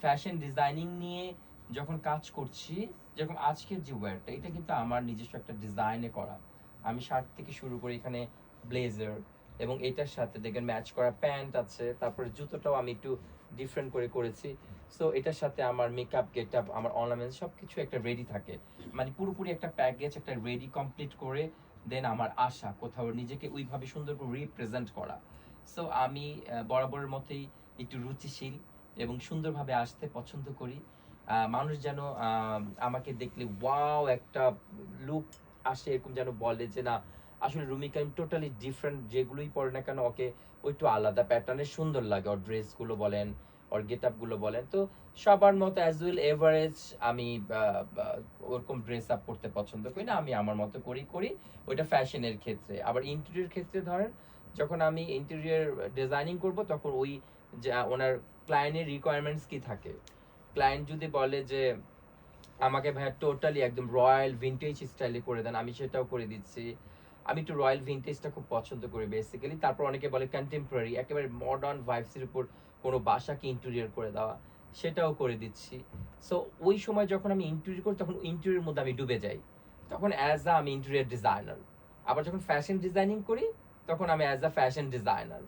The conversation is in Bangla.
ফ্যাশন ডিজাইনিং নিয়ে যখন কাজ করছি, যেরকম আজকের যে ওয়্যারটা, এটা কিন্তু আমার নিজস্ব একটা ডিজাইনে করা। আমি শার্ট থেকে শুরু করে এখানে ব্লেজার, এবং এটার সাথে দেখেন ম্যাচ করা প্যান্ট আছে, তারপরে জুতোটাও আমি একটু ডিফারেন্ট করে করেছি। সো এটার সাথে আমার মেকআপ গেট আপ, আমার অর্নামেন্টস সব কিছু একটা রেডি থাকে, মানে পুরোপুরি একটা প্যাকেজ, একটা রেডি কমপ্লিট করে দেন আমার আশা কোথাও নিজেকে ওইভাবে সুন্দর করে রিপ্রেজেন্ট করা। সো আমি বরাবরের মতোই একটু রুচিশীল এবং সুন্দরভাবে আসতে পছন্দ করি। মানুষ যেন আমাকে দেখলে ওয়াও একটা লুক আসে, এরকম যেন বলে যে না, আসলে রুমিকা টোটালি ডিফারেন্ট, যেগুলোই পরে না কেন ওকে ওই একটু আলাদা প্যাটার্নের সুন্দর লাগে, ওর ড্রেসগুলো বলেন, ওর গেট আপগুলো বলেন। তো সবার মতো অ্যাজ ওয়েল এভারেজ আমি ওরকম ড্রেস আপ করতে পছন্দ করি না, আমি আমার মতো করি করি ওইটা ফ্যাশনের ক্ষেত্রে। আবার ইন্টেরিয়র ক্ষেত্রে ধরেন, যখন আমি ইন্টেরিয়র ডিজাইনিং করব, তখন ওই যে ওনার ক্লায়েন্টের রিকোয়ারমেন্টস কি থাকে, ক্লায়েন্ট যদি বলে যে আমাকে ভাইয়া টোটালি একদম রয়্যাল ভিন্টেজ স্টাইলে করে দেন, আমি সেটাও করে দিচ্ছি। আমি একটু রয়্যাল ভিন্টেজটা খুব পছন্দ করি বেসিক্যালি। তারপর অনেকে বলে কন্টেম্পোরারি, একেবারে মডার্ন ভাইবসের উপর কোনো বাসাকে ইন্টেরিয়র করে দেওয়া, সেটাও করে দিচ্ছি। সো ওই সময় যখন আমি ইন্টেরিয়র করি, তখন ইন্টেরিয়র মধ্যে আমি ডুবে যাই, তখন অ্যাজ আ আমি ইন্টেরিয়র ডিজাইনার। আবার যখন ফ্যাশন ডিজাইনিং করি, তখন আমি অ্যাজ আ ফ্যাশন ডিজাইনার।